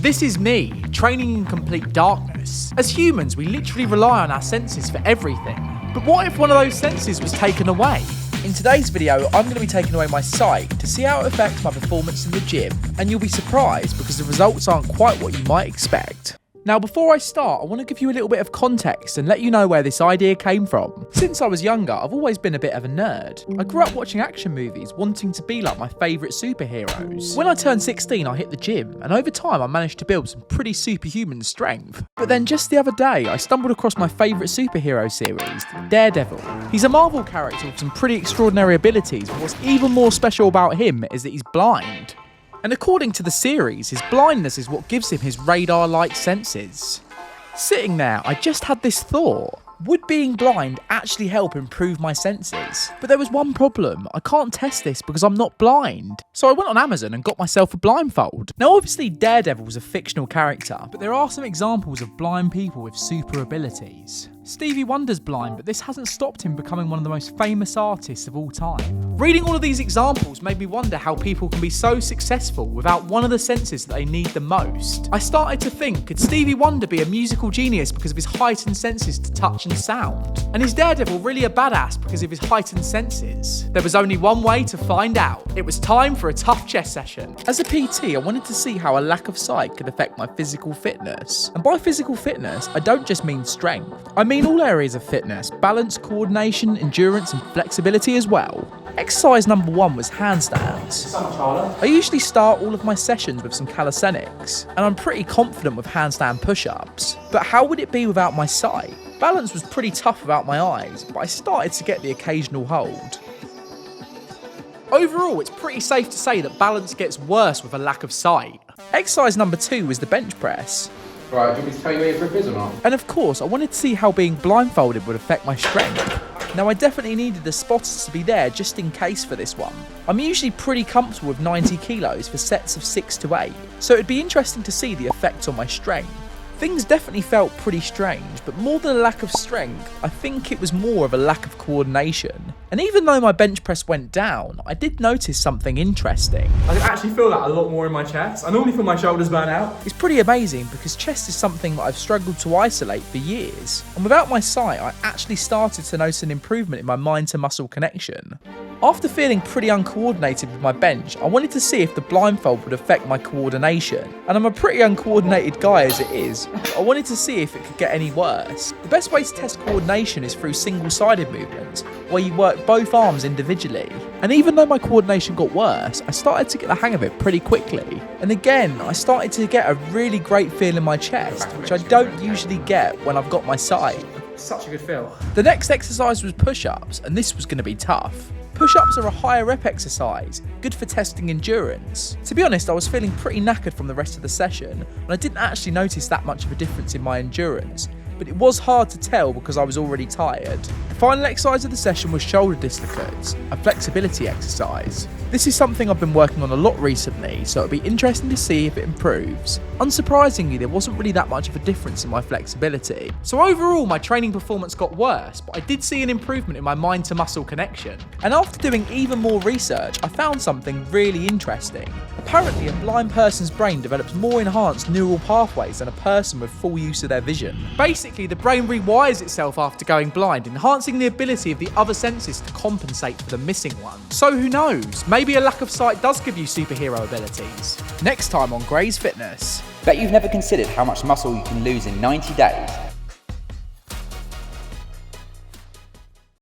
This is me, training in complete darkness. As humans, we literally rely on our senses for everything. But what if one of those senses was taken away? In today's video, I'm going to be taking away my sight to see how it affects my performance in the gym, and you'll be surprised because the results aren't quite what you might expect. Now, before I start, I want to give you a little bit of context and let you know where this idea came from. Since I was younger, I've always been a bit of a nerd. I grew up watching action movies, wanting to be like my favourite superheroes. When I turned 16, I hit the gym, and over time I managed to build some pretty superhuman strength. But then just the other day, I stumbled across my favourite superhero series, Daredevil. He's a Marvel character with some pretty extraordinary abilities, but what's even more special about him is that he's blind. And according to the series, his blindness is what gives him his radar-like senses. Sitting there, I just had this thought. Would being blind actually help improve my senses? But there was one problem. I can't test this because I'm not blind. So I went on Amazon and got myself a blindfold. Now obviously Daredevil is a fictional character, but there are some examples of blind people with super abilities. Stevie Wonder's blind, but this hasn't stopped him becoming one of the most famous artists of all time. Reading all of these examples made me wonder how people can be so successful without one of the senses that they need the most. I started to think, could Stevie Wonder be a musical genius because of his heightened senses to touch and sound? And is Daredevil really a badass because of his heightened senses? There was only one way to find out. It was time for a tough chest session. As a PT, I wanted to see how a lack of sight could affect my physical fitness. And by physical fitness, I don't just mean strength. I mean all areas of fitness: balance, coordination, endurance, and flexibility as well. Exercise number 1 was handstands. I usually start all of my sessions with some calisthenics, and I'm pretty confident with handstand push-ups. But how would it be without my sight? Balance was pretty tough without my eyes, but I started to get the occasional hold. Overall, it's pretty safe to say that balance gets worse with a lack of sight. Exercise number 2 was the bench press. Right, do you want me to tell you where your grip is or not? And of course, I wanted to see how being blindfolded would affect my strength. Now, I definitely needed the spotters to be there just in case for this one. I'm usually pretty comfortable with 90 kilos for sets of 6 to 8, so it'd be interesting to see the effects on my strength. Things definitely felt pretty strange, but more than a lack of strength, I think it was more of a lack of coordination. And even though my bench press went down, I did notice something interesting. I can actually feel that a lot more in my chest. I normally feel my shoulders burn out. It's pretty amazing because chest is something that I've struggled to isolate for years. And without my sight, I actually started to notice an improvement in my mind to muscle connection. After feeling pretty uncoordinated with my bench, I wanted to see if the blindfold would affect my coordination. And I'm a pretty uncoordinated guy as it is, but I wanted to see if it could get any worse. The best way to test coordination is through single-sided movements, where you work both arms individually. And even though my coordination got worse, I started to get the hang of it pretty quickly. And again, I started to get a really great feel in my chest, which I don't usually get when I've got my sight. Such a good feel. The next exercise was push-ups, and this was going to be tough. Push-ups are a higher rep exercise, good for testing endurance. To be honest, I was feeling pretty knackered from the rest of the session, and I didn't actually notice that much of a difference in my endurance, but it was hard to tell because I was already tired. The final exercise of the session was shoulder dislocates, a flexibility exercise. This is something I've been working on a lot recently, so it'll be interesting to see if it improves. Unsurprisingly, there wasn't really that much of a difference in my flexibility. So overall, my training performance got worse, but I did see an improvement in my mind to muscle connection. And after doing even more research, I found something really interesting. Apparently, a blind person's brain develops more enhanced neural pathways than a person with full use of their vision. Basically, the brain rewires itself after going blind, enhancing the ability of the other senses to compensate for the missing one. So who knows? Maybe a lack of sight does give you superhero abilities. Next time on Gray's Fitness. Bet you've never considered how much muscle you can lose in 90 days.